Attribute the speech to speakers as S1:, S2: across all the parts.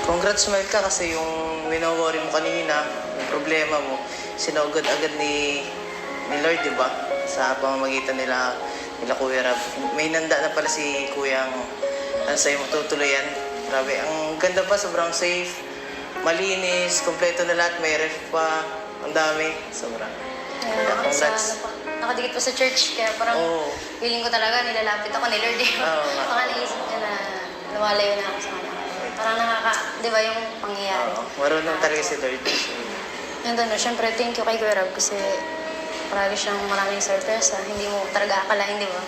S1: Congrats, Mel, ka kasi yung wino-worry mo kanina, yung problema mo, sinugod agad ni Lord, di ba? Sa pamamagitan nila Kuya Rab. May nanda na pala si Kuyang sa'yo matutuluyan. Grabe, ang ganda pa, sobrang safe, malinis, kompleto na lahat, may ref pa, ang dami, sobrang.
S2: Kaya
S1: Congrats.
S2: nakadikit pa sa church, kaya parang
S1: Oo.
S2: feeling ko talaga nilalapit ako ni Lord.
S1: Oo nga.
S2: Baka naisip niya na lumalayo na ako sa kanya. Parang di ba yung pangyayari?
S1: Oo, marunong talaga si Lord.
S2: And ano, syempre, thank you kay Kuya Rob kasi marami siyang maraming sorpresa. Hindi mo talaga akalain, di ba?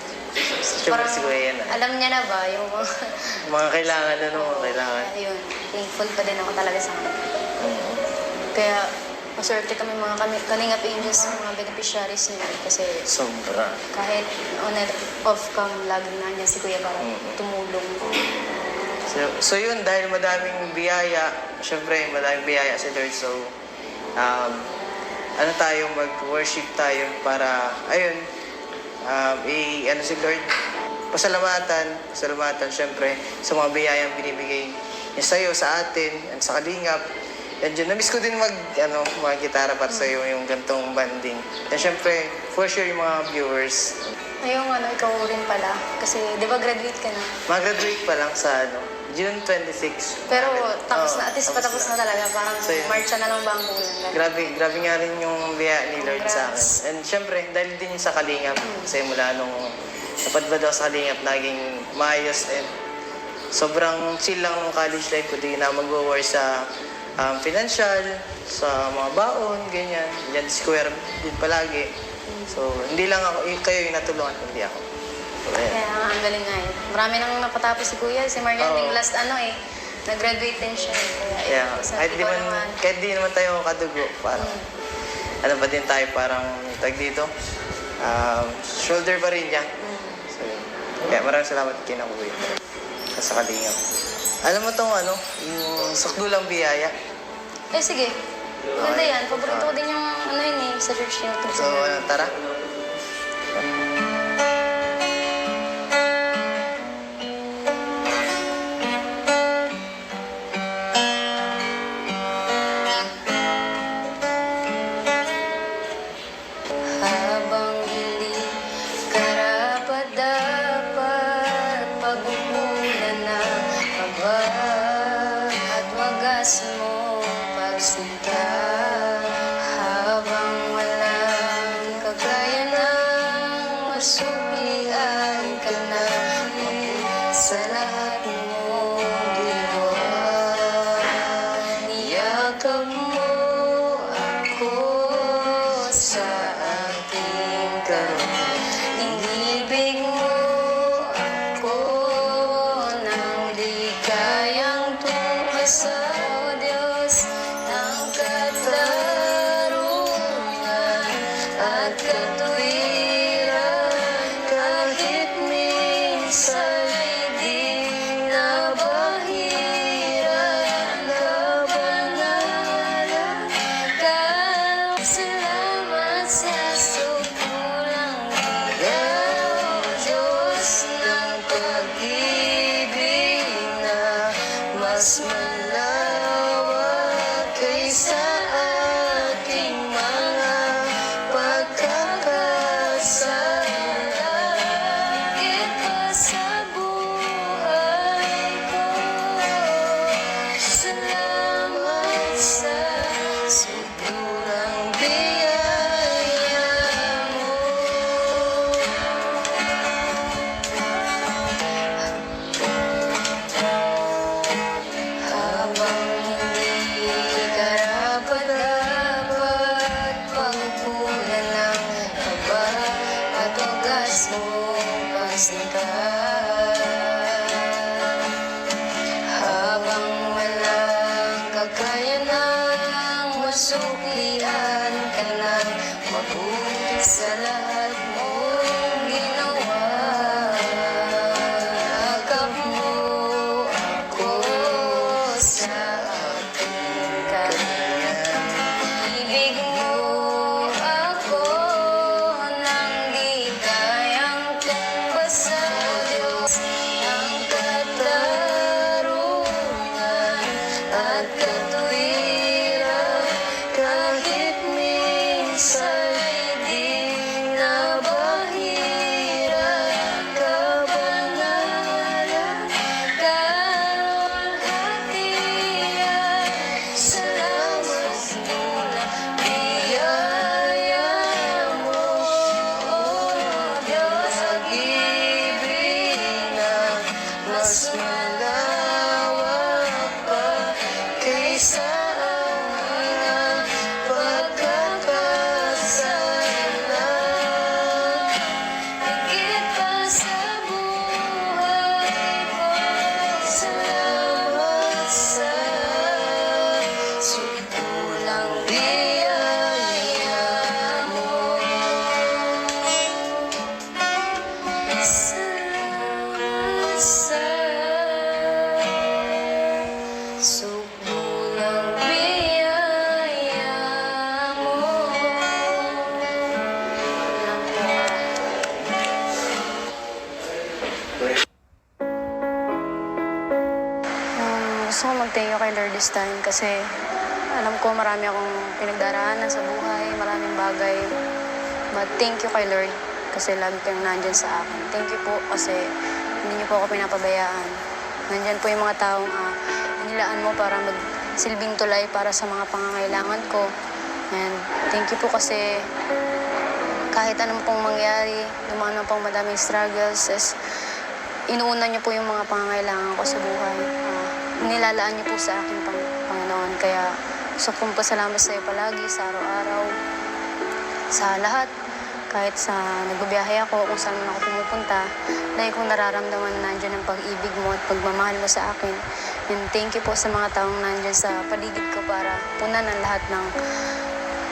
S1: Siyempre si Kuya yan.
S2: Alam niya na ba yung
S1: Mga kailangan, mga kailangan.
S2: Ayun, thankful pa din ako talaga sa kanya.
S1: Oo.
S2: Kaya, maswerte kami mga Kalingap Angels, mga beneficiaries niya. Kasi
S1: Sobra.
S2: kahit on and off cam, laging nandiyan si Kuya para tumulong.
S1: So yun, dahil madaming biyaya, syempre madaming biyaya si Lord. So, mag-worship tayo para, ayun, si Lord, pasalamatan syempre sa mga biyayang binibigay niya sa'yo, sa atin, and sa Kalingap. And yun, namiss ko din mga gitara para sa'yo, yung gantong banding. And syempre, for sure yung mga viewers.
S2: Ngayong ikaw rin pala. Kasi, di ba graduate ka na?
S1: Mag-graduate pa lang sa June 26.
S2: Pero tapos na, at least patapos na talaga. Parang
S1: So, yun.
S2: March na lang ba ang kulang?
S1: Grabe nga rin yung biyaya ni Lord sa akin.
S2: Congrats.
S1: And syempre, dahil din sa Kalingap. Kasi mula nung napadbad ako sa Kalingap, naging maayos and sobrang chill lang ng college life ko. Di na mag-worry sa financial, sa mga baon, ganyan. Yan si Kuya din palagi. So, hindi lang ako, kayo yung natulungan, hindi ako. So, ayan.
S2: Kaya ang galing nga yun. Marami nang napatapos si Kuya. Si Marian, yung last nag-graduate din siya. Kaya,
S1: Kahit di naman tayo kadugo, parang, pa din tayo, parang, dito, shoulder pa rin niya. So, yun. Kaya maraming salamat kay na Kuya. Sa Kalingap. Alam mo tong yung sakdulang biyaya.
S2: Sige. Maganda yan. Paborito ko din yung sa church niya.
S1: So, tara.
S2: Habang hindi karapat-dapat pag-uulan na haba at wagas mo pagsinta, habang walang kagaya ng masubian ka na sa lahat mo ginawa. Niyakap mo ako sa aking karoon. Inibig mo ako nang di kayang tumasa, O Diyos ng katarungan at katuwiran. Kahit minsan di nabahiran, kabanalan ka. Salamat sa sukulang bigay, O Diyos ng pag-ibig na mas malawak kaysa aking mga pagkakasala. Higit pa sa buhay ko, salamat sa sukulang biyaya mo. Habang hindi karapat at katwiran. Kahit minsan di nabahiran, kabanalan, kaluwalhatian. Salamat mula biyaya mo, O Diyos, pag-ibig na mas malawak pa kaysa ang mga pagkakasalan. Higit pa sa buhay ko, salamat sa sukulang biyaya mo. Salamat sa sukulang biyaya mo. Lang po. Gusto ko mag-thank you kay Lord this time kasi alam ko marami akong pinagdaraanan sa buhay, maraming bagay. But thank you kay Lord kasi lagi kayong nandyan sa akin. Thank you po kasi hindi niyo po ako pinapabayaan. Nandyan po yung mga taong inilaan mo para magsilbing tulay para sa mga pangangailangan ko. And thank you po kasi kahit anong pong mangyari, dumaan na pong madaming struggles, inuuna niyo po yung mga pangangailangan ko sa buhay. Nilalaan niyo po sa akin, Panginoon. Kaya gusto kong pasalamat sa iyo palagi, sa araw-araw, sa lahat. Kahit sa nagbabiyahe ako, kung saan man ako pumupunta, dahil kong nararamdaman na nandiyan ang pag-ibig mo at pagmamahal mo sa akin. And thank you po sa mga taong nandiyan sa paligid ko para punan ang lahat ng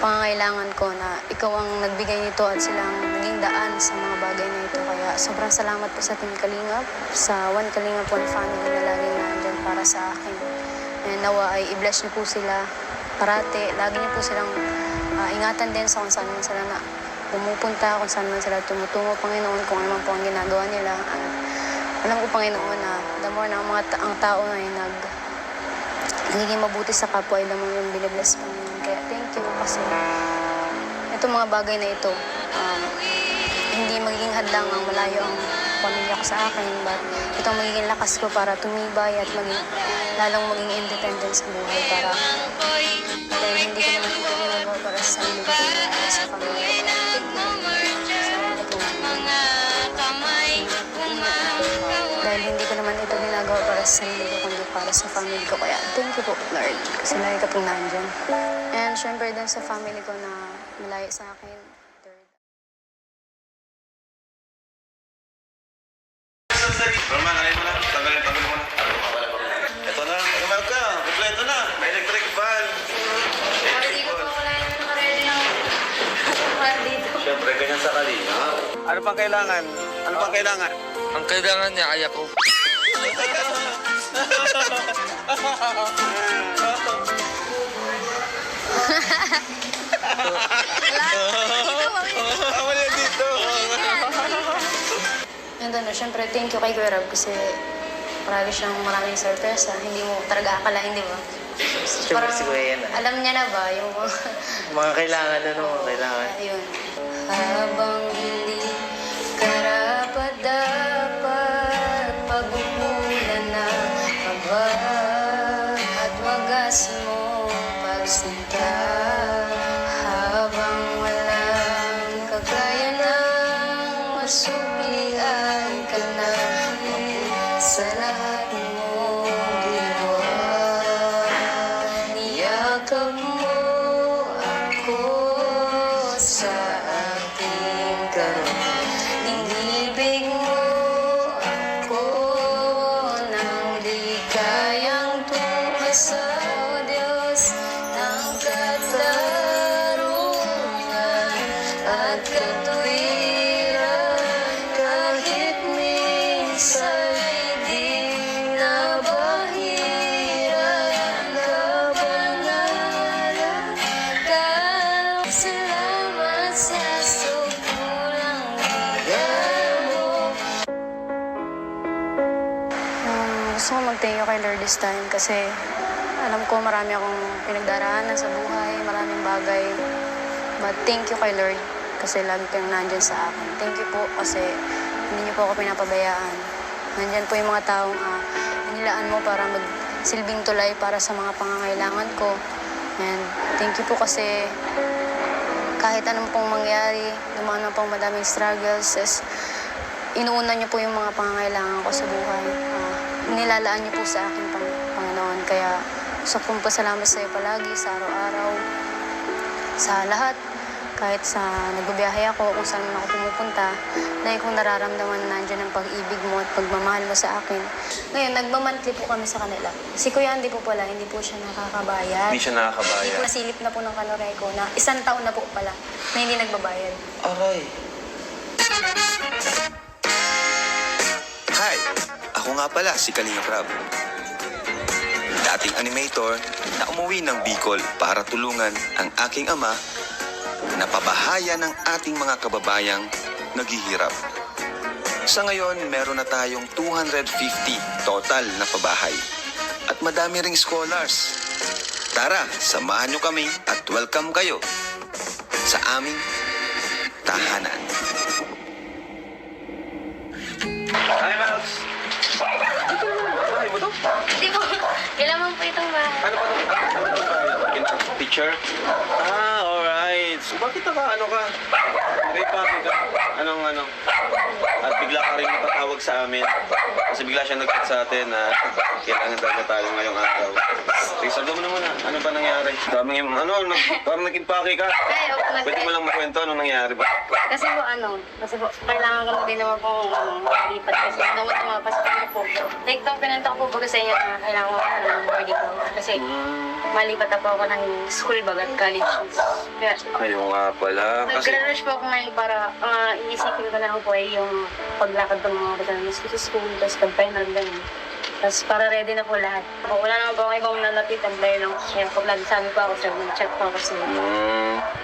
S2: pangangailangan ko na ikaw ang nagbigay nito at silang naging daan sa mga bagay na ito. Kaya sobrang salamat po sa Team Kalingap, sa One Kalingap, One Family na laging nandiyan para sa akin. And nawa ay i-bless niyo po sila parati. Lagi niyo po silang ingatan din sa kung saan man sila na pumupunta, kung saan man sila tumutungo, Panginoon, kung ano man po ang ginagawa nila. Alam ko, Panginoon, na the more na ang tao na ay nagiging mabuti sa kapwa, ay the more yung binibless, Panginoon. Kaya thank you kasi itong mga bagay na ito, hindi magiging hadlang ang malayo ang pamilya ko sa akin, but itong magiging lakas ko para tumibay at lalong maging independent sa buhay para dahil hindi ko naman ito ginagawa para sa sarili ko, para sa pamilya ko. Dahil hindi ko naman ito ginagawa para sa sarili ko, kundi para sa family ko. Kaya thank you po, Lord, kasi lagi ka pong nandyan. And syempre din sa family ko na malayo sa akin.
S3: Roman, alay mo na. Tanggalin mo na. Ito na. Umal ka. Kompleto na. May electric fan.
S2: Hindi ko pa wala yung nakaready ng dito.
S3: Siyempre, ganyan sa kalina. Ano pang kailangan? Ano pang kailangan?
S4: Ang kailangan niya ay ako.
S3: Wala dito.
S2: And syempre, thank you kay Kuya Rob kasi paragi siyang maraming sorpresa. Hindi mo talaga akalain, di ba?
S1: Siyempre si Kuya yan.
S2: Alam niya na ba yung
S1: Mga kailangan, mga kailangan.
S2: ayun. Habang hindi karapat-dapat, pag-umulan na abad at wagas mo pagsinta. Habang walang kakayanang masuklian ka na sa lahat mo ginawa. Niyakap mo ako sa aking karoon. Inibig mo ako ng ligayang tumasa, O Diyos, ng katarungan at katuwiran. Kahit minsan di nabahiran, kabanalan, salamat sa sukulang biyaya mo. Gusto ko mag-thank you kay Lord this time kasi alam marami akong pinagdaraanan sa buhay, maraming bagay. But thank you kay Lord kasi lagi kayong nandyan sa akin. Thank you po kasi hindi niyo po ako pinapabayaan. Nandyan po yung mga taong inilaan mo para magsilbing tulay para sa mga pangangailangan ko. And thank you po kasi kahit anong pong mangyari, dumaan na pong madaming struggles, inuuna niyo po yung mga pangangailangan ko sa buhay. Nilalaan niyo po sa akin, Panginoon. Kaya gusto kong pasalamat sa iyo palagi, sa araw-araw, sa lahat. Kahit sa nagbabiyahe ako, kung saan man ako pumupunta, dahil kong nararamdaman na nandiyan ang pag-ibig mo at pagmamahal mo sa akin. Ngayon, nagmamantli po kami sa kanila. Si Kuya Andy po pala, hindi po siya nakakabayad.
S3: Hindi siya nakakabayad.
S2: Nasilip na po ng kanore ko na 1 taon na po pala na hindi nagbabayad.
S3: Aray.
S5: Hi! Ako nga pala si Kalinga Prab. Dating animator na umuwi ng Bicol para tulungan ang aking ama na pabahaya ng ating mga kababayang naghihirap. Sa ngayon, meron na tayong 250 total na pabahay at madami ring scholars. Tara, samahan nyo kami at welcome kayo sa aming tahanan.
S3: Hi, Max. Bahay mo to?
S2: Hindi po. Kailangan po itong bahay.
S3: Ano ba ito? Teacher? Alright. So, bakit ka? May pake ka? Anong? At bigla ka rin napatawag sa amin. Kasi bigla siya nag-chat sa atin na kailangan talaga tayo ngayong araw. Rizaldo mo naman ano ba nangyari? Parang nag-impake ka.
S2: Ay,
S3: Pwede mo lang makwento anong nangyari ba?
S2: Kasi po, kailangan ko din naman po lipat kasi naman tumapasok ko po. Like, itong pinanta ko po baga sa inyo na kailangan ko ng boarding ko. Kasi malipat na po ako ng school bag at college. Kaya,
S3: Ayaw nga pala. Kasi
S2: nag-rush po ako ngayon para iisipin ko na lang po ay yung paglakad ng mga batanas ko sa school, tapos pag-final ganun. Tapos para ready na po lahat. Wala naman po kayo ibang nalapitan dahil lang siya. Pag sabi pa ako siya, mag-chat pa ako sa inyo.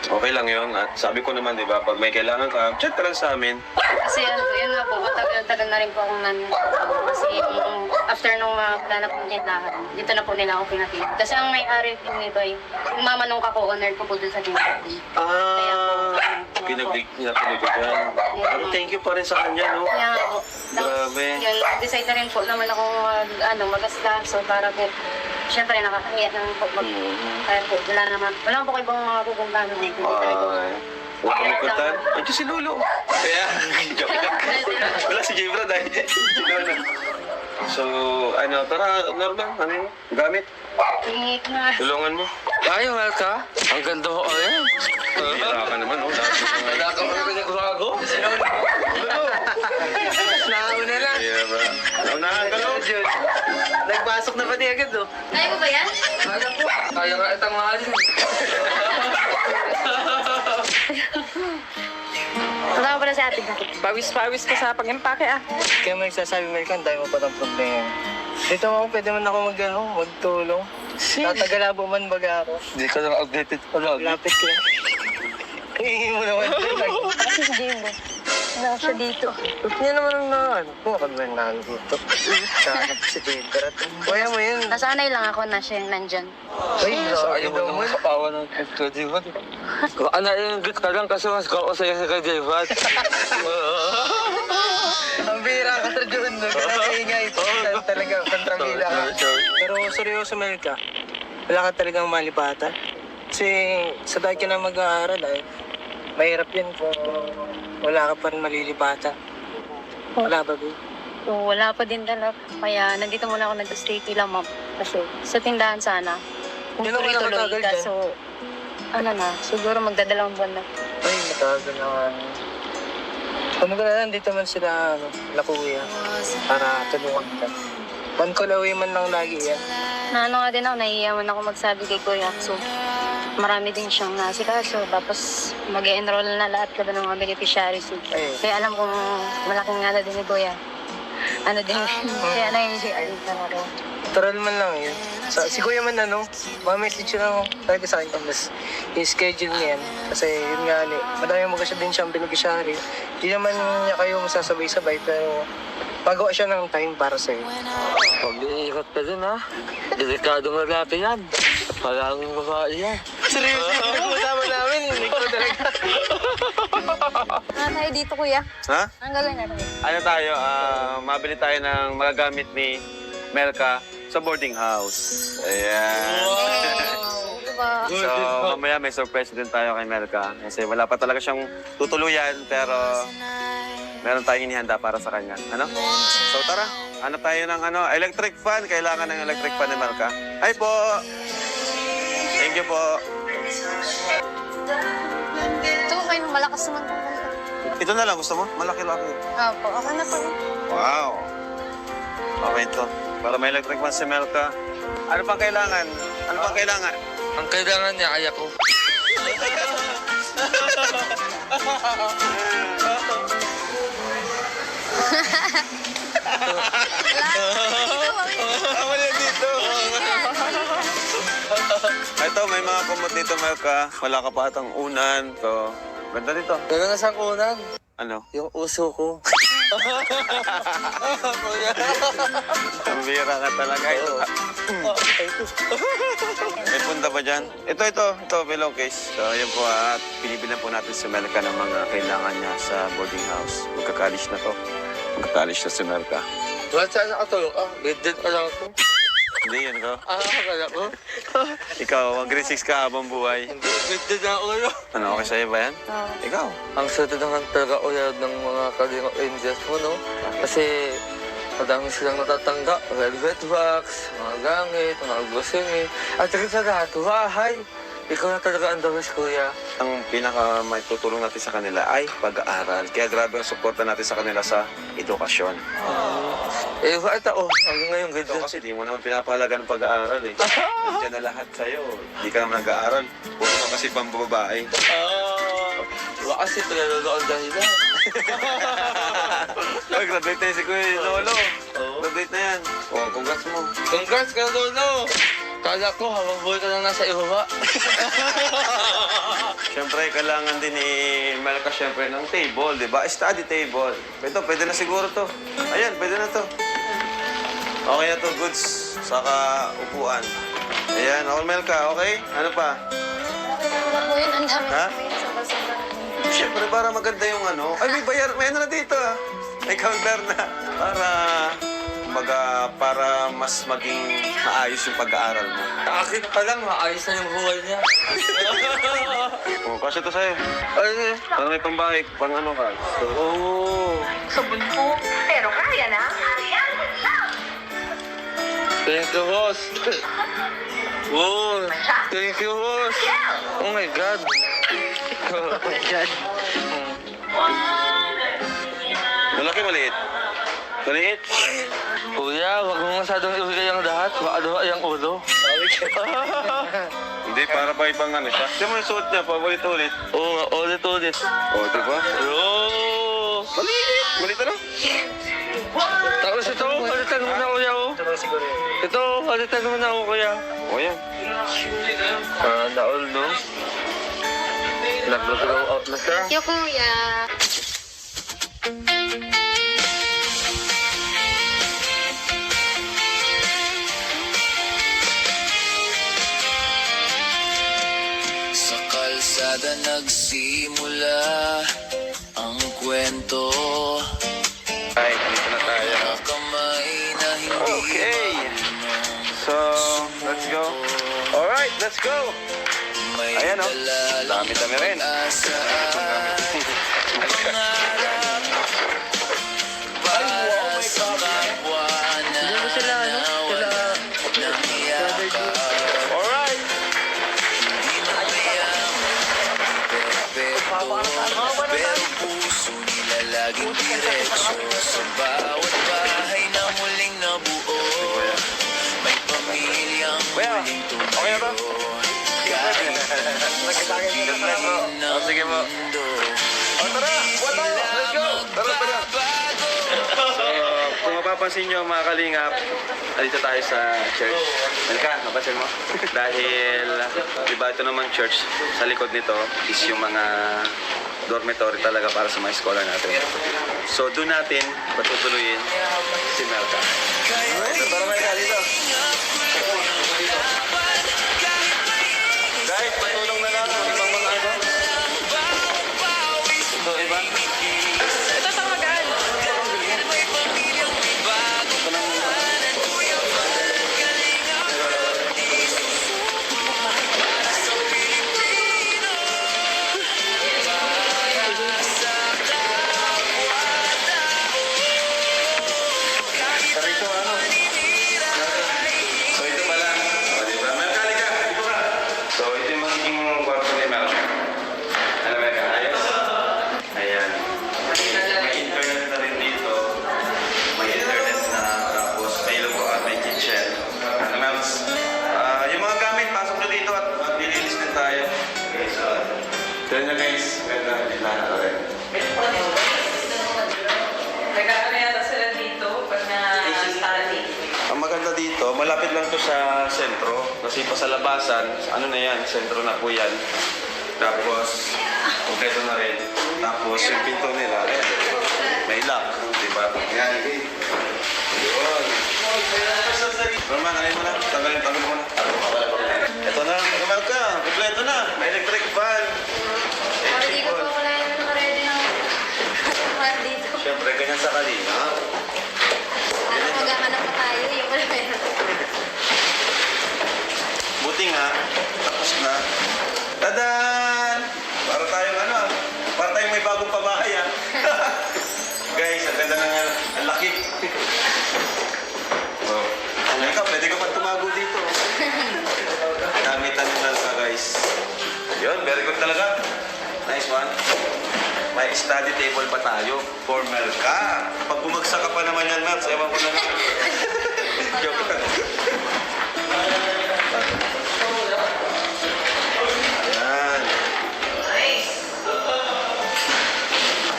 S3: Okay lang yun. At sabi ko naman, di ba, pag may kailangan ka, chat ka lang sa amin.
S2: Kasi yun nga po, matagal na rin po akong kasi after nung wala na pong tindahan, dito na po nila ako pinatid. Kasi ang may-ari po nito ay yung mama nung kako-owner ko po dun sa tindahan.
S3: Pinagdig niya ko dyan. Pero thank you pa rin sa kanya, no?
S2: Kaya nga po.
S3: Grabe.
S2: Yun, decide na rin po naman ako mag-asta. So para po, syempre nakakahiya naman po. Kaya po, wala po kayo ibang mga pupuntahan. Hindi talaga.
S3: Huwag kami kuntan. Andiyan si Lolo. Kaya, joke lang. Wala si J. Brad, ay. Si Lolo. So, tara, normal, gamit.
S2: Ingit na.
S3: Tulungan mo.
S4: Ay, mahal ka? Ang ganda mo, ay.
S3: Bira ka naman, no?
S4: Wala ka pa pinagbago?
S1: Nauna lang.
S3: Kaya ba? Naunahan ka, no?
S1: Nagpasok na pati agad, oh.
S2: Kaya mo ba yan?
S4: Kaya po. Kaya nga itang mahalin.
S2: Kasama pala si ate na.
S6: Pawis-pawis ka sa pag-impake
S1: Kaya may nagsasabi, American, dahil mo pa ng problema. Dito ako, pwede man ako magtulong. Tatagalabo man baga ako.
S4: Hindi ka lang updated pa lang.
S1: Lapit ko. Hihingi mo naman.
S2: Kasi si Jimbo. Wala siya dito.
S1: Hindi naman kung ako naman nandito. Sana si Jimbo. Kaya mo yun.
S2: Nasanay lang ako na siya yung nandyan.
S1: Ay,
S4: Ayaw mo naman kapawa ng Kajayvat. Kung anaingit ka lang kasi mas kao sa'yo sa Kajayvat.
S1: Ang bira ka sa Jun. Kanangingay. Talaga, kontrabida ka. Pero seryoso, Melka. Wala ka talagang malipatan. Kasi sa dahil ka na mag-aaral ay mahirap yun kung wala ka pa rin malilipatan. Wala ba, babe?
S2: So, wala pa din talaga. Kaya nandito muna ako nag-stay kila ma'am. Kasi sa tindahan sana. Kung
S1: Yun ang
S2: tuloy-tuloy
S1: nakatagal
S2: ka,
S1: dyan.
S2: so siguro magdadalawang buwan na.
S1: Ay, matagal na nga. Kung magkala dito man sila, lakuya, para tulungan ka. One call away man lang lagi yan.
S2: Nga din ako, nahihiyaman ako magsabi kay Kuya. So, marami din siyang nasikaso. Tapos, mag-enroll na lahat ka ng mga beneficiaries.
S1: Ay.
S2: Kaya alam kong malaking din ni Kuya. Kaya nahihiyaman talaga.
S1: Natural man lang yun. Si Kuya man mamessage yun talaga sa akin tapos i-schedule niya yan. Kasi yun nga madami mo kasi din siyang beneficiary. Hindi naman niya kayo masasabay-sabay pero
S7: Pagawa siya ng time para sa'yo.
S4: Huwag iikot ka dun, ha? Delikadong lalaki yan. Palanging babae yan.
S7: Seryoso, pinag-usapan namin. Ikaw talaga.
S2: Ano tayo dito, kuya?
S3: Ha?
S2: Ang gagawin natin.
S3: Ano tayo, mabili tayo ng magagamit ni Melka sa boarding house. Ayan.
S2: Diba?
S3: So, mamaya may surprise din tayo kay Melka. Kasi wala pa talaga siyang tutuluyan, pero meron tayong inihanda para sa kanya. Ano? So, tara. Ano tayo ng electric fan. Kailangan ng electric fan ni Melka. Hi po! Thank you po.
S2: Ito, kayo malakas naman po.
S3: Ito na lang. Gusto mo? Malaki-laki.
S2: Opo, ako na po.
S3: Wow! Okay ito. Para may electric fan si Melka. Ano pang kailangan? Ano pang kailangan?
S4: Ang kailangan niya, kaya ko.
S3: Wala dito. Ito, may mga kumot dito, Melka. Wala ka pa atang unan. So, ganda dito.
S4: Gano'n na siyang unan.
S3: Ano?
S4: Yung uso ko.
S3: Ang bira ka talaga. May punta ba dyan? Ito, pillowcase. So, yun po at pinibilan po natin si Melka ng mga kailangan niya sa boarding house. Magka-college na to. Magka-college na si Melka.
S4: Ba't saan nakatulog? Grade pa lang ako.
S3: Hindi yun ko.
S4: Akala ko.
S3: Ikaw, grade 6 ka habang buhay.
S4: Hindi, grade na ako yun.
S3: Ano, okay sa'yo ba yan? Ikaw.
S4: Ang swerte naman talaga uyad ng mga Kalinga Angels mo, no? Kasi madami silang natatanggap. Velvet box, mga gamit, mga grocery. At rin sa lahat, bahay. Ikaw na talaga ang dawis, kuya.
S3: Ang pinaka may tutulong natin sa kanila ay pag-aaral. Kaya grabe ang suporta natin sa kanila sa edukasyon.
S4: Eh, bakit ako? Hanggang ngayon, grade
S3: Ito kasi di mo naman pinapahalaga ng pag-aaral eh. Nandiyan na lahat sa'yo. Di ka naman nag-aaral. Puro ka kasi pambababae.
S4: Baka kasi pinalolo ang dahilan.
S3: Graduate na si Kuya Lolo. Graduate na yan. O, congrats mo.
S4: Congrats ka, Lolo! Kala ko, habang buhay ka lang nasa ihuwa.
S3: Siyempre, kailangan din ni Melka siyempre ng table, di ba? Study table. Ito, pwede na siguro to. Ayan, pwede na to. Okay na to, goods. Saka upuan. Ayan, all Melka, okay? Ano pa?
S2: Po yun, ang dami.
S3: Ha?
S2: Sobra-sobra.
S3: Siyempre, para maganda yung Ay, may ano na dito ah. May counter na. Para mas maging maayos yung pag-aaral mo.
S4: Akin pa lang, maayos na yung buhay niya.
S3: Oh, kasi ito sa'yo.
S4: Ay,
S3: Para may pambahay, pang ano ka.
S4: oo.
S8: Sabon po, pero kaya na.
S4: Thank you, boss. Wow, thank you, boss. Oh my God.
S3: Malaki, maliit. Maliit.
S4: Kuya, wag mo masyadong ibigay ang lahat. Baka daw ay ang ulo.
S3: Hindi, para pa ibang ano siya. Tignan mo yung suot niya, pa ulit-ulit.
S4: Oo nga, ulit-ulit.
S3: Oh, diba?
S4: Oo.
S3: Maliit! Maliit ano?
S4: Tapos ito, palitan mo na, kuya. Oh. Ito, palitan mo na, kuya.
S3: O yan.
S4: Naol, no? Nag-blow out na siya.
S2: Thank you, kuya.
S9: Sa kalsada nagsimula ang kwento.
S3: Ay, dito na tayo.
S9: Mga kamay na hindi
S3: Okay.
S9: marunong
S3: So, let's go. Alright, let's go.
S9: may
S3: Ayan, oh.
S9: dalalang
S3: Dami-dami rin.
S9: pag-asa. Pangarap para sa kapwa na nawalan ng yakap.
S3: Alright.
S9: Di mamayang perpekto, pero puso nila laging diretso. Sa bawat bahay na muling nabuo, may pamilyang muling
S3: Okay na ba?
S9: tumayo. Kahit
S3: Oh, sige po.
S9: mundo,
S3: Oh, tara! Wala! Let's go! Tara, tara! So, kung mapapansin nyo mga kalingap, nandito tayo sa church. Melka, mapansin mo? Dahil, di ba ito naman church, sa likod nito is yung mga dormitory talaga para sa mga eskwela natin. So, doon natin patutuloyin si Melka. Tara Melka, dito. Guys, patulong na lang ang ibang mga ano. Ito, iba.
S6: Ito tawagan.
S3: Sabi ko, ano? So, ito pala. O, diba? Melka, halika. Dito ka. So, ito yung magiging kwarto ni Melka. Ano, Melka? Ayos? Ayan. May internet na rin dito. May internet na tapos may lukuan, may kitchen. Ano, Melks? Yung mga gamit, pasok nyo dito at maglilinis din tayo. Okay, so, tignan nyo guys. Ganda, dito na rin.
S6: Nag-ano yata sila dito pag na-study.
S3: Ang maganda dito, malapit lang to sa sentro. Kasi pa sa labasan, ano na yan, sentro na po yan. Tapos, kompleto na rin. Tapos yung pinto nila, ayan, may lock, di ba? Yan, yun. Norman, alin mo na, tanggalin mo na. Ito na, kumal ka, kompleto na. May electric fan.
S2: Hindi ko pa wala yung naka-ready ng part dito.
S3: Siyempre, ganyan sa kanina.
S2: Ano, maghahanap pa tayo. Yung wala meron.
S3: Buti nga, tapos na. Tadan! Para tayong ano, para tayong may bagong pabahay ah. Guys, ang ganda ng ang laki. Oh. Ano ka, pwede ka pa tumago dito. Gamitan nyo ka guys. Yun, very good talaga. Nice one. May study table pa tayo. Formal ka. Pag bumagsak ka pa naman yan, Max, ewan ko na lang. Joke lang. Ayan.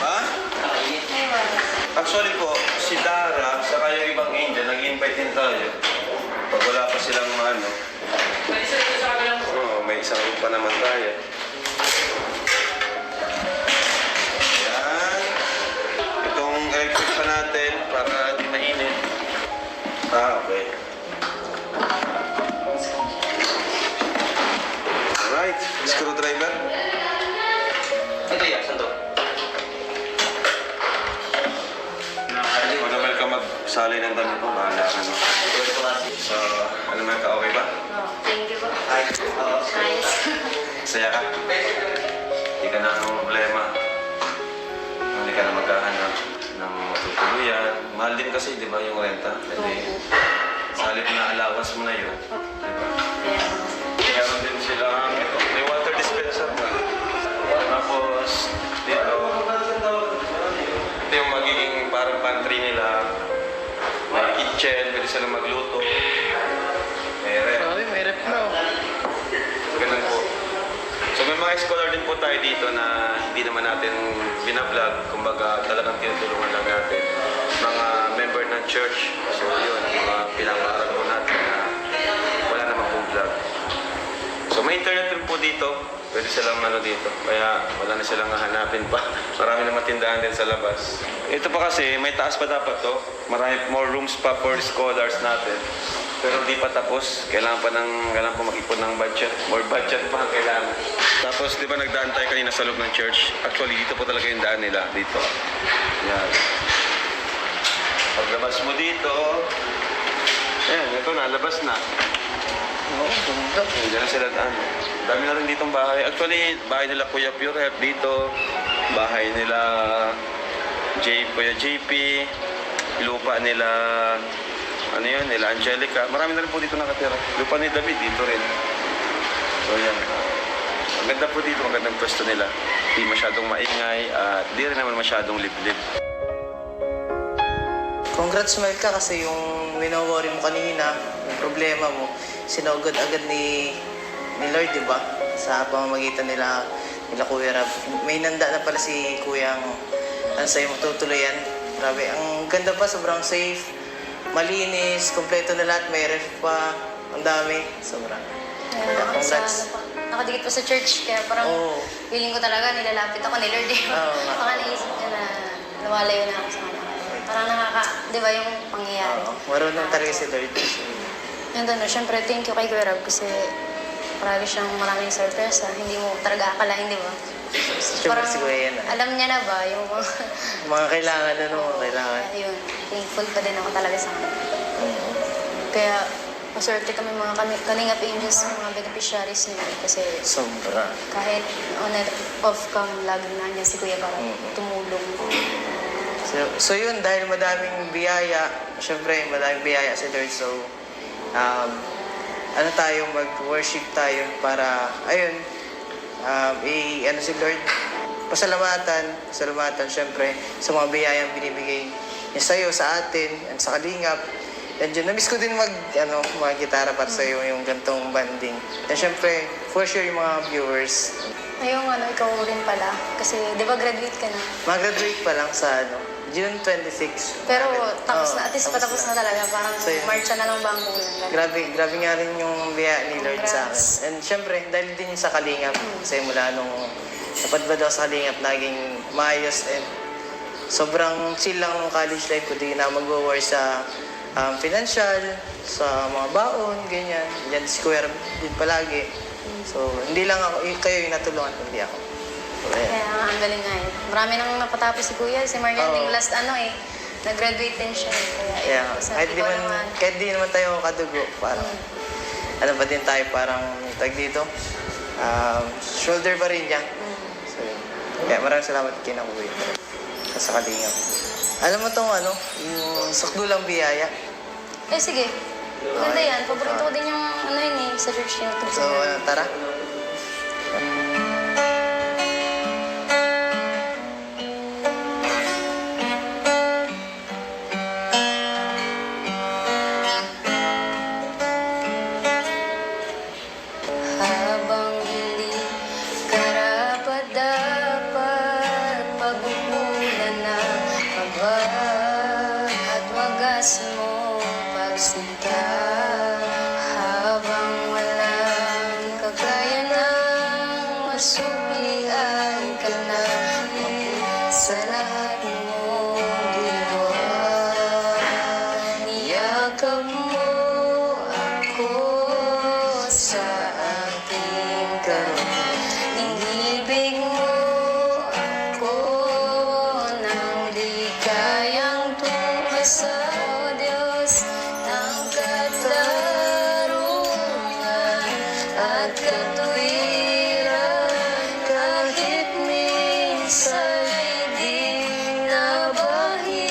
S3: Ha? Actually po, si Dara, saka yung ibang angel, nag-invite din tayo. Pag wala pa silang ano.
S6: May isa dito sa kabilang
S3: Oo, may isang room pa naman tayo. Ayan. Itong electric pa natin para di mainit. Okay. Alright, screwdriver. Ito yan, saan to? Kung naman ka magsalay ng damit mo, bahala ka no. So, ano man ka, okay ba?
S2: Oh, thank you po.
S3: Nice.
S2: Nice.
S3: Saya ka? Hindi ka na problema. Hindi ka na maghahanap ng matutuluyan. Mahal din kasi, di ba, yung renta? Hindi. Sa halip na allowance mo na yun. Di ba? Meron din sila, ito, may water dispenser mo. Tapos, dito, ito yung magiging parang pantry nila. May kitchen, pwede sila magluto. May rep.
S7: May rep na.
S3: Ganun po. So may mga scholar din po tayo dito na hindi naman natin binablog. Kumbaga talagang tinutulungan lang natin. Mga member ng church. So yun, mga pinapaaral po natin na wala naman pong vlog. So may internet rin po dito. Pwede silang ano dito. Kaya wala na silang hahanapin pa. Marami na matindahan din sa labas. Ito pa kasi, may taas pa dapat to. Marami more rooms pa for scholars natin. Pero di pa tapos. Kailangan pa mag-ipon ng budget. More budget pa ang kailangan. Tapos di ba nagdaan tayo kanina sa loob ng church? Actually, dito po talaga yung daan nila. Dito. Yan. Paglabas mo dito, ayan, ito na, labas na.
S7: Oo, ganda.
S3: Diyan na sila daan. Dami na rin ditong bahay. Actually, bahay nila Kuya Pure dito. Bahay nila Kuya JP. Lupa nila, ano yun, nila Angelica. Marami na rin po dito nakatira. Lupa ni David dito rin. So yan. Ang ganda po dito, ang gandang pwesto nila. Di masyadong maingay at di rin naman masyadong liblib.
S1: Congrats, Melka, kasi yung wino-worry mo kanina, yung problema mo, sinugod agad ni Lord, di ba? Sa pamamagitan nila Kuya Rab. May nanda na pala si Kuyang sa'yo matutuluyan. Grabe, ang ganda pa, sobrang safe, malinis, kompleto na lahat, may ref pa, ang dami, sobrang.
S2: Ayun,
S1: Congrats.
S2: sa ano pa. nakadikit pa sa church. Kaya parang
S1: Oo.
S2: feeling ko talaga nilalapit ako ni Lord.
S1: Oo nga.
S2: Baka naisip niya na lumalayo na ako sa kanya. Parang di ba yung pangyayari?
S1: Oo. Marunong talaga si Lord.
S2: And then, syempre, thank you kay Kuya Rob kasi marami siyang maraming sorpresa. Hindi mo talaga akalain, di ba?
S1: Siyempre si Kuya yan.
S2: Alam niya na ba yung mga...
S1: Mga kailangan, mga kailangan.
S2: Ayun, thankful pa din ako talaga sa kanya.
S1: Oo.
S2: Kaya, maswerte kami mga Kalingap Angels, mga beneficiaries niya. Kasi
S1: Sobra.
S2: kahit on and off cam, lagi na niya si Kuya para tumulong.
S1: So yun, dahil madaming biyaya, syempre madaming biyaya si Lord. So, ano tayo, mag-worship tayo para, ayun, ano si Lord, pasalamatan syempre sa mga biyayang binibigay niya sa'yo, sa atin, and sa Kalingap. And yun, na-miss ko din mag-gitara para sa'yo yung gantong banding. And syempre, for sure yung mga viewers,
S2: Ngayong ikaw rin pala. Kasi, di ba graduate ka na?
S1: mag-graduate pa lang sa June 26.
S2: Pero tapos
S1: Oo,
S2: na, at least patapos na talaga. Parang
S1: So, yun.
S2: marcha na lang ba ang kulang?
S1: Grabe nga rin yung biyaya ni Lord sa akin.
S2: Congrats.
S1: And syempre, dahil din yun sa Kalingap. Kasi mula nung napadbad ako sa Kalingap, naging maayos and sobrang chill lang nung college life ko. Di na mag-worry sa financial, sa mga baon, ganyan. Yan si Kuya Rob din palagi. So, hindi lang ako, kayo yung natulungan, hindi ako. So, ayan.
S2: Kaya nga, ang galing nga eh. Marami nang napatapos si Kuya. Si Marian,
S1: Oo.
S2: yung last nag-graduate din siya. Kaya,
S1: Kaya,
S2: tapos
S1: kahit
S2: naman,
S1: di naman tayo kadugo, parang, ano pa din tayo, parang, tag dito, shoulder pa rin niya. So, yun. Kaya maraming salamat kay na Kuya. Sa Kalingap. Alam mo tong yung sakdulang biyaya.
S2: Eh, sige. Ganda yan. Paborito ko din yung sa church niya.
S1: So, tara.
S2: Habang hindi karapat-dapat pag-uulan ng kaba at wagas mo pagsinta. Habang walang kagaya ng masulian ka na sa lahat mo ginawa. Niyakap mo ako sa ating karoon. Inibig mo ako ng ligayang tumasa, O Diyos ng katarungan at katuwiran. Kahit minsan di nabahiran,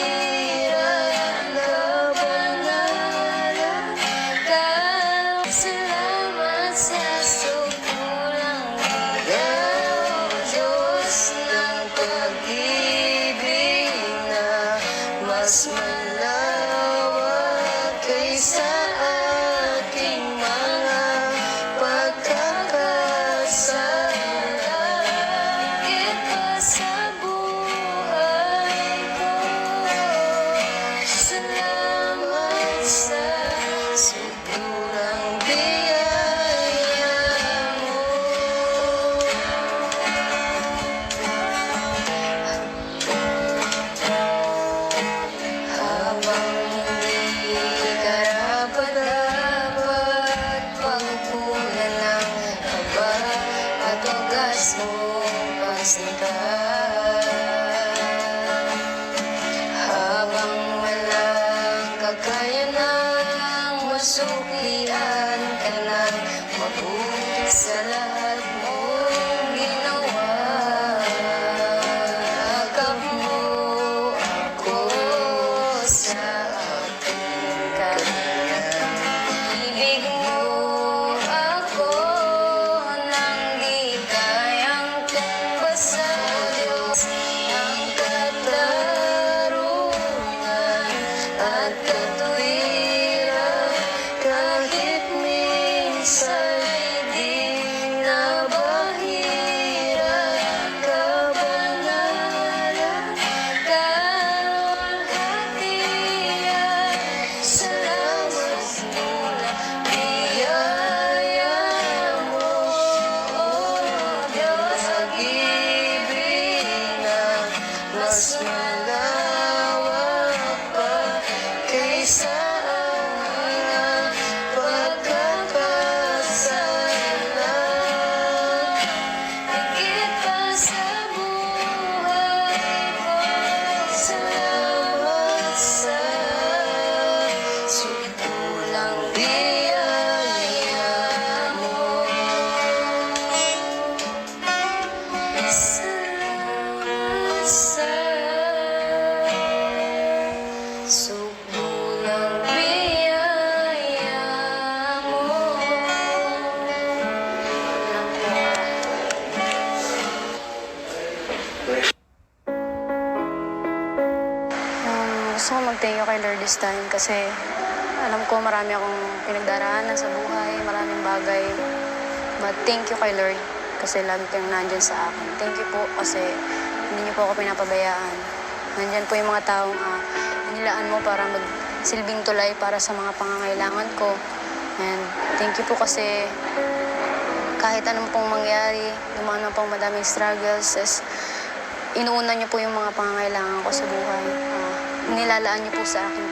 S2: kabanalan ka. Salamat sa sobrang bigay, O Diyos ng pag-ibig na mas malawak kaysa aking mga pagkakasala. Higit pa sa buhay ko, salamat sa sobrang biyaya mo. Habang hindi karapat-dapat pag-ulan ng kaba at wagas mo pagsinta. Habang walang kakayanang masuklian ka ng mabuti sa lahat mong ginawa. Yakap mo ako sa ating kahiyan. Ibig mo ako ng ligayang tumbasa, O Diyos ng katarungan at katuwiran. Kahit minsan di mag-thank you kay Lord this time kasi alam ko marami akong pinagdaraanan sa buhay, maraming bagay. But thank you kay Lord kasi lagi kayong nandyan sa akin. Thank you po kasi hindi niyo po ako pinapabayaan. Nandyan po yung mga taong inilaan mo para magsilbing tulay para sa mga pangangailangan ko. And thank you po kasi kahit anong pong mangyari, yung mga pong madaming struggles, inuuna niyo po yung mga pangangailangan ko sa buhay. Nilalaan niyo po sa akin,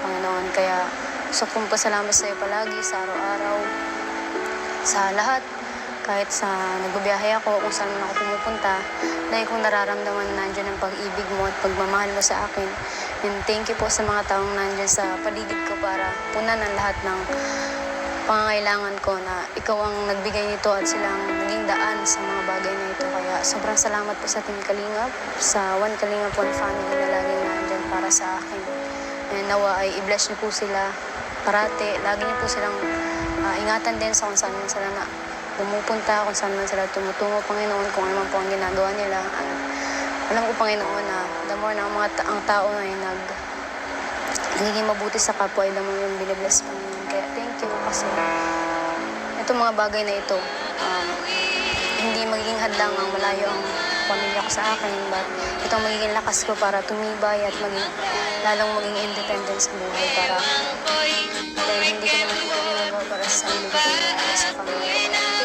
S2: Panginoon. Kaya gusto kong pasalamat sa iyo palagi, sa araw-araw, sa lahat. Kahit sa nagbabiyahe ako, kung saan man ako pumupunta, dahil kong nararamdaman na nandiyan ang pag-ibig mo at pagmamahal mo sa akin. And thank you po sa mga taong nandiyan sa paligid ko para punan ang lahat ng pangangailangan ko na ikaw ang nagbigay nito at silang naging daan sa mga bagay na ito. Kaya sobrang salamat po sa Team Kalingap, sa One Kalingap One Family na laging nandyan para sa akin. And nawa ay i-bless niyo po sila parate. Lagi niyo po silang ingatan din sa kung saan man sila na pumupunta, kung saan man sila tumutungo, Panginoon, kung ano man po ang ginagawa nila. Alam ko, Panginoon, na the more na ang tao ay nagiging mabuti sa kapwa, ay the more yung binibless, Panginoon. Kaya thank you kasi itong mga bagay na ito, hindi magiging hadlang ang malayo ang pamilya ko sa akin, but itong magiging lakas ko para tumibay at lalong maging independent sa buhay para dahil hindi ko naman ito ginagawa para sa sarili ko, para sa pamilya ko.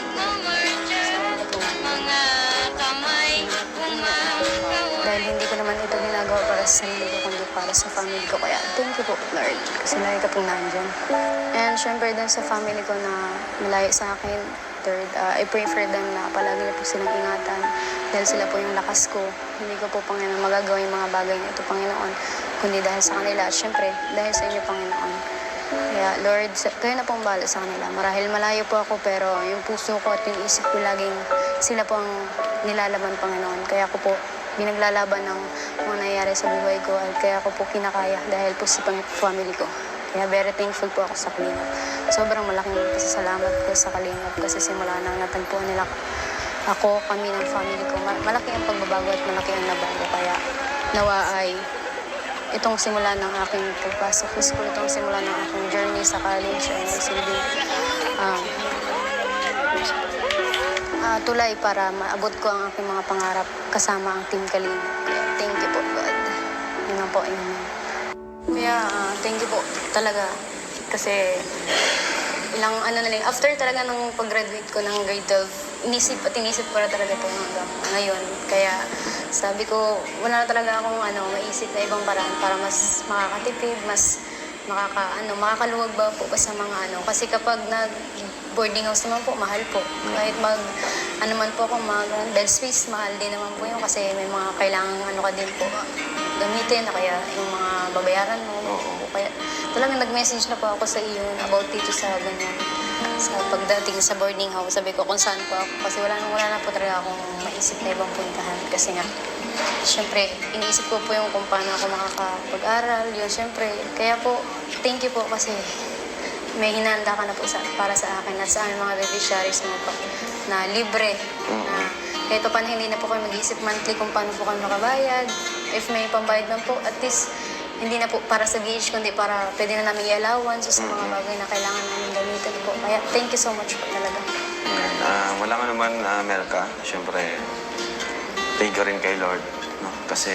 S2: Dahil hindi ko naman ito ginagawa para sa sarili ko, kundi para sa family ko. Kaya thank you po, Lord, kasi lagi ka pong nandyan. And syempre din sa family ko na malayo sa akin, third, I pray for them na palagi na po silang ingatan dahil sila po yung lakas ko. Hindi ko po, Panginoon, magagawa yung mga bagay na ito, Panginoon, kundi dahil sa kanila. At syempre, dahil sa inyo, Panginoon. Kaya, Lord, kayo na pong bahala sa kanila. Marahil malayo po ako, pero yung puso ko at yung isip ko laging sila po ang nilalaban, Panginoon. Kaya ko po binaglalaban ng mga nangyayari sa buhay ko at kaya ko po kinakaya dahil po sa family ko. Kaya very thankful po ako sa Kalingap. Sobrang malaking pasasalamat ko sa Kalingap kasi simula nang natagpuan nila kami ng family ko. Malaki ang pagbabago at malaki ang nabago. Kaya nawa ay itong simula ng aking pagpasok sa school, itong simula ng aking journey sa college ay nagsilbing tulay para maabot ko ang aking mga pangarap kasama ang Team Kalingap. Kaya thank you po, God. Yun lang po, amen. Kaya thank you po talaga kasi ilang na lang, after talaga ng pag-graduate ko ng grade 12, inisip ko na talaga ito hanggang ngayon. Kaya sabi ko, wala na talaga akong maisip na ibang paraan para mas makakatipid, mas makakaluwag ba po sa mga kasi kapag boarding house naman po, mahal po. Kahit man po ako, bed space, mahal din naman po yun kasi may mga kailangan ka din po gamitin na kaya yung mga babayaran mo. Kaya talagang nag-message na po ako sa iyo about dito sa ganyan. Sa pagdating sa boarding house, sabi ko kung saan po ako kasi wala na po talaga akong maisip na ibang puntahan kasi nga siyempre, iniisip ko po yung kung paano ako makakapag-aral, yun siyempre. Kaya po, thank you po kasi may hinanda ka na po para sa akin at sa aming mga beneficiaries mo po na libre. Kahit pa paano hindi na po kayo mag-iisip monthly kung paano po kayo makabayad. If may pambayad man po, at least hindi na po para sa GH, kundi para pwede na namin i-allowance sa mga bagay na kailangan namin gamitin po. Kaya thank you so much po talaga.
S3: Wala ka naman, Melka. Siyempre, thank you rin kay Lord. No? Kasi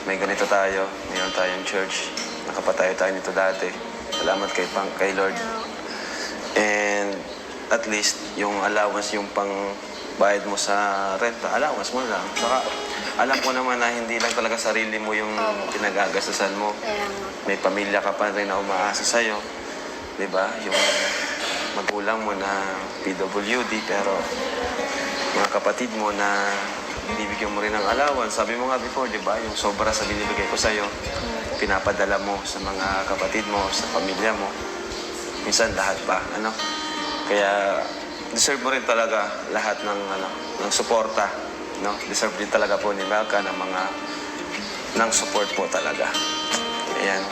S3: may ganito tayo, mayroon tayong church. Nakapatayo tayo nito dati. Salamat kay Lord. And at least yung allowance, yung pang-bayad mo sa renta, allowance mo lang. Saka alam ko naman na hindi lang talaga sarili mo yung pinag-agastasan mo. May pamilya ka pa rin na umaasa sa'yo. Diba? Yung magulang mo na PWD, pero mga kapatid mo na binibigyan mo rin ng allowance. Sabi mo nga before, di ba? Yung sobra sa binibigay ko sa'yo, pinapadala mo sa mga kapatid mo, sa pamilya mo. Minsan lahat pa, Kaya deserve mo rin talaga lahat ng suporta, no? Deserve din talaga po ni Melka ng support po talaga. Ayan.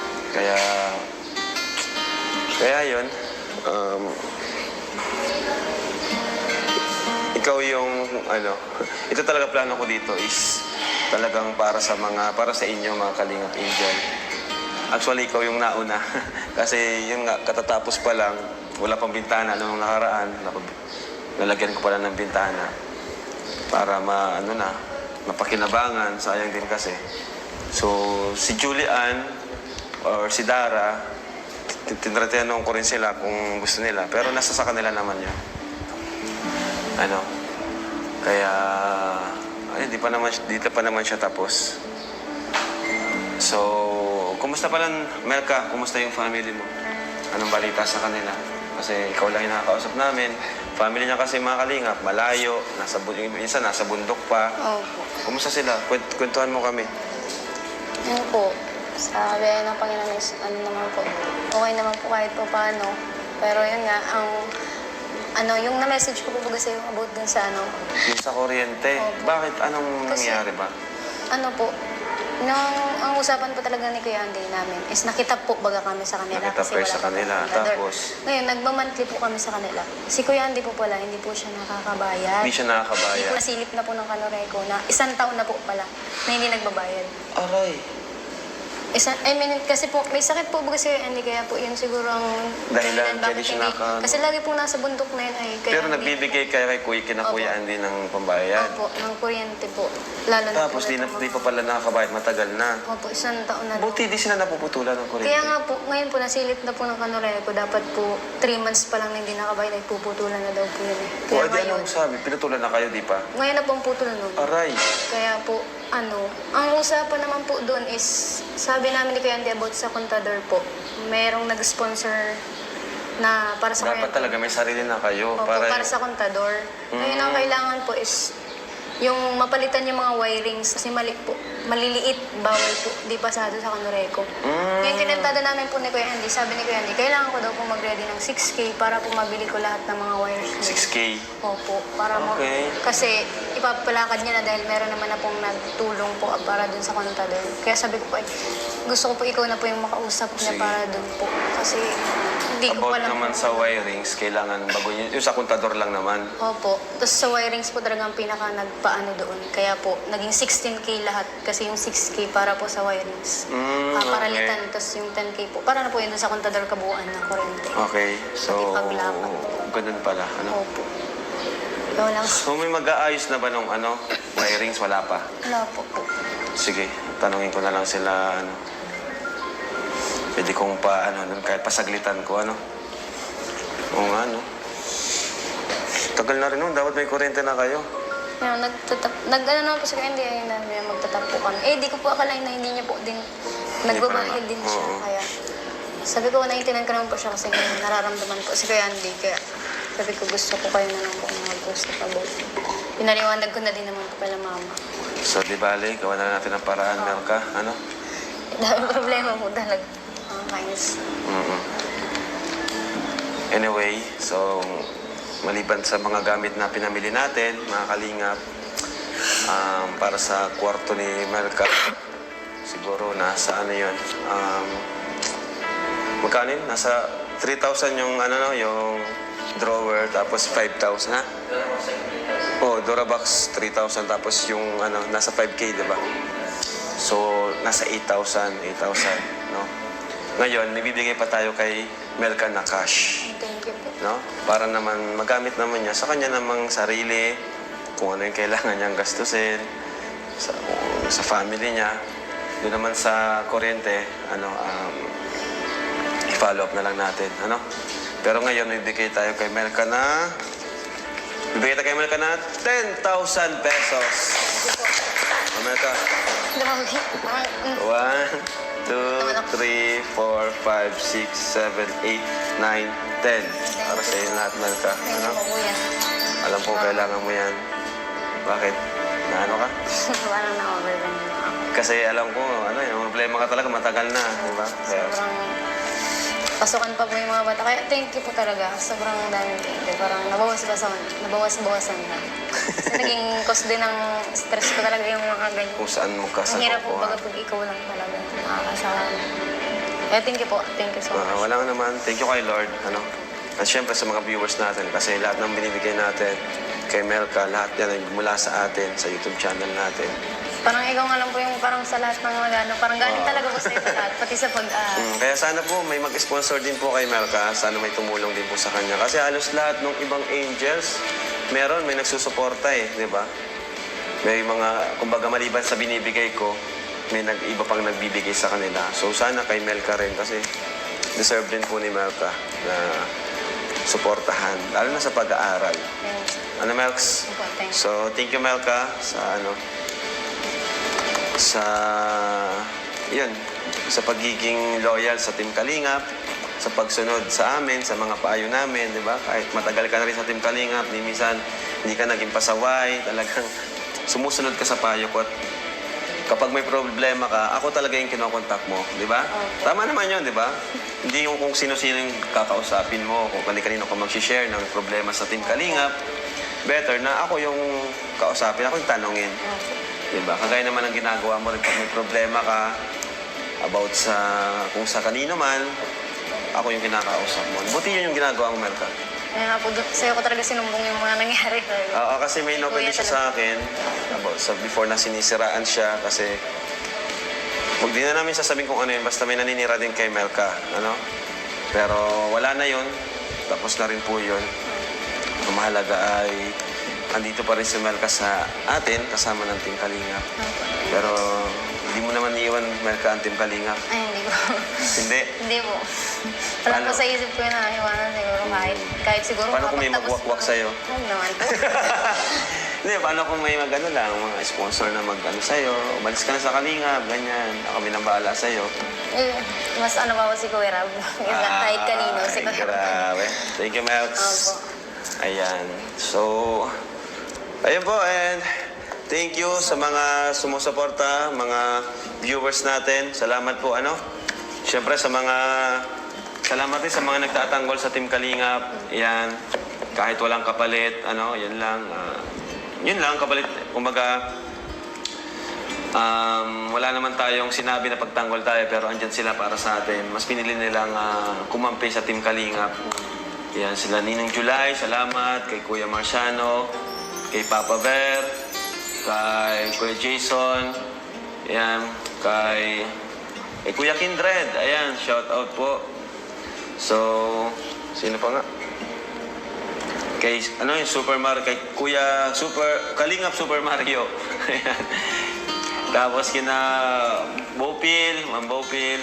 S3: Kaya yun, ikaw yung ito talaga plano ko dito is talagang para sa inyo mga Kalingap Angel. Actually, ikaw yung nauna. Kasi yun nga, katatapos pa lang, wala pang bintana nung nakaraan. Nalagyan ko pala ng bintana para mapakinabangan. Sayang din kasi. So, si Julian or si Dara, tinratanong ko rin sila kung gusto nila. Pero nasa sa kanila naman yun. Kaya, di pa naman siya tapos. So, kumusta pala, Melka? Kumusta yung family mo? Anong balita sa kanila? Kasi ikaw lang yung nakakausap namin. Family niya kasi mga kalingap, malayo, yung isa nasa bundok pa.
S2: Opo.
S3: Kumusta sila? Kwentuhan mo kami.
S2: Yun po. Sa biyaya ng Panginoon is, naman po, okay naman po kahit po paano. Pero yun nga, yung na-message ko po baga sa'yo about dun sa
S3: Yung sa kuryente.
S2: Opo.
S3: Bakit? Anong nangyari ba?
S2: Ang usapan po talaga ni Kuya Andy namin is nakita po baga kami sa kanila.
S3: Nakita
S2: kasi
S3: pa
S2: wala
S3: sa
S2: pa
S3: kanila.
S2: po kami.
S3: Tapos?
S2: Ngayon, nagmamantli po kami sa kanila. Si Kuya Andy po pala, hindi po siya nakakabayad.
S3: Hindi siya
S2: Hindi
S3: nakakabayad.
S2: po nasilip na po ng Kanoreco na 1 taon na po pala na hindi nagbabayad.
S3: Aray.
S2: Kasi po, may sakit po baga si Kuya Andy, kaya po yun siguro ang
S3: Dahilan,
S2: bakit
S3: kaya di siya
S2: hindi. Kasi lagi po nasa bundok na yun ay Kuya
S3: Pero
S2: Andy.
S3: nagbibigay kayo kina Kuya
S2: Opo.
S3: Andy ng pambayad.
S2: Opo, ng kuryente po. Lalo na
S3: Tapos
S2: po
S3: di
S2: ito,
S3: pa pala nakakabayad, matagal na.
S2: Opo, 1 taon na daw.
S3: Buti di sila napuputulan ng kuryente.
S2: Kaya nga po, ngayon po nasilip na po ng Kanoreco, dapat po 3 months pa lang na hindi nakabayad ay puputulan na daw po yun.
S3: O,
S2: Kaya
S3: di
S2: ngayon,
S3: anong sabi? Pinutulan na kayo, di pa?
S2: ngayon na po ang putulan nun.
S3: Aray.
S2: Kaya po, ang usapan naman po doon is, sabi namin ni Kuya Andy about sa kontador po, merong nag-sponsor na para sa
S3: Dapat
S2: kuryente.
S3: talaga may sarili na kayo.
S2: Opo, para sa kontador. Ngayon ang kailangan po is yung mapalitan yung mga wirings kasi maliliit, bawal po, di pasado sa Kanoreco. Ngayon kinentada namin po ni Kuya Andy, sabi ni Kuya Andy, kailangan ko daw po mag-ready ng 6K para po mabili ko lahat ng mga wires niya.
S3: 6K.
S2: Opo, para
S3: Okay.
S2: kasi ipapalakad niya na dahil meron naman na pong nagtulong po para dun sa kontador. Kaya sabi ko po, gusto ko po ikaw na po yung makausap niya
S3: Sige.
S2: para dun po. Kasi hindi ko
S3: About
S2: pa lang
S3: naman sa wirings, kailangan bago yun. Yung sa kontador lang naman.
S2: Opo. Tapos sa wirings po talagang pinaka nagpaano doon. Kaya po, naging 16K lahat. Kasi yung 6K para po sa wirings. Paralitan.
S3: Okay.
S2: Tapos yung 10K po. Para na po yun doon sa kontador kabuuan ng kuryente.
S3: Okay. So,
S2: Ipaglapat.
S3: ganun pala.
S2: Opo. Ikaw lang.
S3: So, may mag-aayos na ba nung wirings? Wala pa.
S2: Wala po po.
S3: Sige, tanungin ko na lang sila, pwede kong kahit pasaglitan ko, Oo nga, Tagal na rin nun, dapat may kuryente na kayo.
S2: Ngayon, naman po sa Kuya Andy, ayun na, magtatap po kami. Di ko po akalain na hindi niya po din, nagbabahid din siya.
S3: Oo.
S2: Kaya, sabi ko, naiintindihan ko naman po siya kasi ngayon nararamdaman po si Kuya Andy. Kaya, sabi ko, gusto ko kayo na lang po mag-usap about. Pinaliwanag ko na din naman po kay mama.
S3: So, di bale, gawa na natin ang paraan, Melka.
S2: Dami problema po talaga. Kainis.
S3: Anyway, so, maliban sa mga gamit na pinamili natin, mga kalingap, para sa kwarto ni Melka, siguro nasa yun, magkano yun? Nasa 3,000 yung yung drawer, tapos 5,000, ha? Durabox 3,000, tapos yung nasa 5K, di ba? So, nasa 8,000, no? Ngayon, nibibigay pa tayo kay Melka na cash,
S2: Thank you po.
S3: no? Para naman magamit naman niya sa kanya namang sarili, kung ano yung kailangan niyang gastusin, sa family niya. Doon naman sa kuryente, i-follow up na lang natin, Pero ngayon, bibigay tayo kay Melka na 10,000 pesos. Melka. 1, 2, 3, 4, 5, 6, 7, 8, 9, 10. Para sa iyo lahat, Melka.
S2: Thank you po, Kuya.
S3: Alam ko, kailangan mo yan. Bakit? Naano ka?
S2: Parang na-overwhelm na ako.
S3: Kasi alam ko, yung problema ka talaga, matagal na, di ba? Kaya,
S2: Sobrang pasukan pa po yung mga bata. Kaya thank you po talaga. Sobrang daming thank you. Parang nabawas-bawasan na. Kasi naging cause din ng stress ko talaga yung mga ganyan.
S3: kung saan mo
S2: Ang
S3: kasama
S2: hirap po
S3: ko.
S2: baga pag ikaw lang talaga nakakasawa mo. Kaya thank you po. Thank you so much.
S3: Wala nga naman. Thank you kay Lord. At syempre sa mga viewers natin, kasi lahat ng binibigay natin kay Melka, lahat yan ay mula sa atin, sa YouTube channel natin.
S2: Parang ikaw nga lang po yung parang sa lahat ng mga ano, parang galing talaga po sa lahat, pati sa pag-aaral.
S3: Kaya sana po may mag-sponsor din po kay Melka. Sana may tumulong din po sa kanya. Kasi halos lahat ng ibang angels, may nagsusuporta di ba? May mga, kumbaga maliban sa binibigay ko, may iba pang nagbibigay sa kanila. So sana kay Melka rin kasi deserve din po ni Melka na suportahan, lalo na sa pag-aaral.
S2: Yes.
S3: Ano, Melks?
S2: Opo, thank you.
S3: So, thank you, Melka, sa pagiging loyal sa Team Kalingap, sa pagsunod sa amin, sa mga paayo namin, di ba? Kahit matagal ka na rin sa Team Kalingap, minsan hindi ka naging pasaway, talagang sumusunod ka sa payo ko. At kapag may problema ka, ako talaga yung kinokontak mo, di ba? Tama naman yun, di ba? Hindi yung kung sino-sino yung kakausapin mo, kung kanino ka mag-share ng problema sa Team Kalingap. Better na ako yung kausapin, ako yung tanongin. Diba? Kagaya naman ang ginagawa mo rin pag may problema ka about sa kung sa kanino man, ako yung kinakausap mo. Buti yun yung ginagawa mo, Melka.
S2: Kaya nga po, sa'yo ko talaga sinumbong yung mga nangyari.
S3: Oo, kasi may novel siya sa akin about sa before na sinisiraan siya kasi huwag din na namin sasabihin kung ano yun, basta may naninira din kay Melka, ano? Pero wala na yun, tapos na rin po yun. Ang mahalaga ay andito pa rin si Melka sa atin, kasama ng Team Kalingap. Pero hindi mo naman iiwan, Melka, ang Team Kalingap.
S2: Ay, hindi ko.
S3: Hindi?
S2: Hindi po. Alam ko
S3: Paano?
S2: sa isip ko yun na iwanan siguro kahit siguro
S3: Paano kung may
S2: makapagtapos
S3: magwakwak
S2: ko.
S3: sa'yo?
S2: Huwag naman po.
S3: Hindi, paano kung may lang, mga sponsor na mag-ano sa'yo, umalis ka na sa Kalingap, ganyan, kami nang bahala sa'yo.
S2: Eh, mas ano pa po si Kuya Rab. Kahit kanino, si
S3: Ay,
S2: Kuya Rab.
S3: grabe. Thank you, Melks.
S2: Opo.
S3: Ayan. So, ayun po, and thank you sa mga sumusuporta, mga viewers natin. Salamat po, Siyempre salamat din sa mga nagtatanggol sa Team Kalingap. Ayan. Kahit walang kapalit, yan lang. Yun lang, kapalit. Kumbaga, wala naman tayong sinabi na pagtanggol tayo, pero andyan sila para sa atin. Mas pinili nilang kumampi sa Team Kalingap. Yan, sila Ninong July, salamat. Kay Kuya Marciano, kay Papa Ver, kay Kuya Jason, yan, kay Kuya Kindred. Ayan, shout out po. So, sino pa nga? Kay, yung Super Mario, kay Kuya Kalingap Super Mario. Ayan. Tapos kina Bopil, Ma'am Bopil.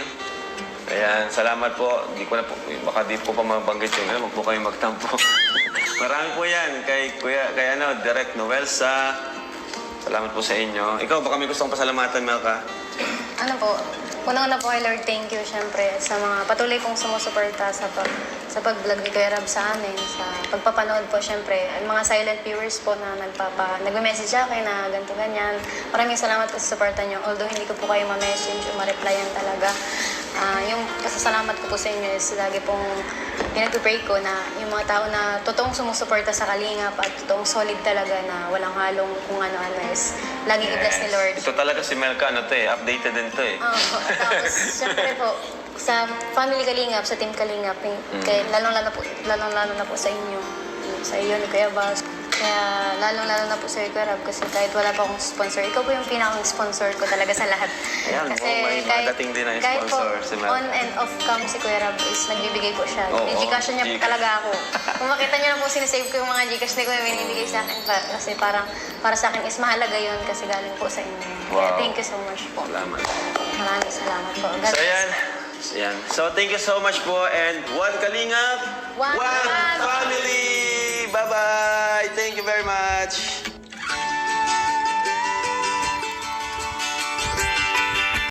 S3: Ayan, salamat po. Di ko na po, baka di ko pa mabanggit yun. Huwag po kayong magtampo. Marami po yan. Kay Direk Noelsa. Salamat po sa inyo. Ikaw, baka may gustong pasalamatan, Melka?
S2: Ano po, unang-una po kay Lord, thank you syempre sa mga patuloy pong sumusuporta sa pag-vlog ni Kuya Rab sa amin, sa pagpapanood po syempre, at mga silent viewers po na nagme-message sa akin na ganito ganyan. Maraming salamat po sa suporta nyo. Although hindi ko po kayo ma-message o ma-replyan talaga. Yung pasasalamat ko po sa inyo is lagi pong pinag-pray ko na yung mga tao na totoong sumusuporta sa Kalingap at totoong solid talaga na walang halong kung ano-ano is laging i-bless ni Lord.
S3: Ito talaga si Melka, updated din to eh.
S2: Tapos, syempre po, sa Family Kalingap, sa Team Kalingap, lalong-lalo na po sa inyo. Sa iyo ni Kuya Bas. Kaya lalong-lalo na po sa Kuya Rab kasi kahit wala pa akong sponsor, ikaw po yung pinakang-sponsor ko talaga sa lahat.
S3: Ayan, may madating din na
S2: kahit po
S3: sponsor si Mel.
S2: on and off cam si Kuya Rab is nagbibigay po siya.
S3: Oo,
S2: Gcash niya
S3: Gcash.
S2: talaga ako. Kung makita niyo na po, sinisave ko yung mga Gcash ni Kuya, binibigay sa akin. Kasi parang para sa akin is mahalaga yun kasi galing po sa inyo. Kaya
S3: Wow.
S2: thank you so much po.
S3: Salamat.
S2: Maraming salamat po. God
S3: So,
S2: bless.
S3: ayan. So, thank you so much po. And one Kalingap,
S2: One family.
S3: family. Bye-bye. Thank you very much.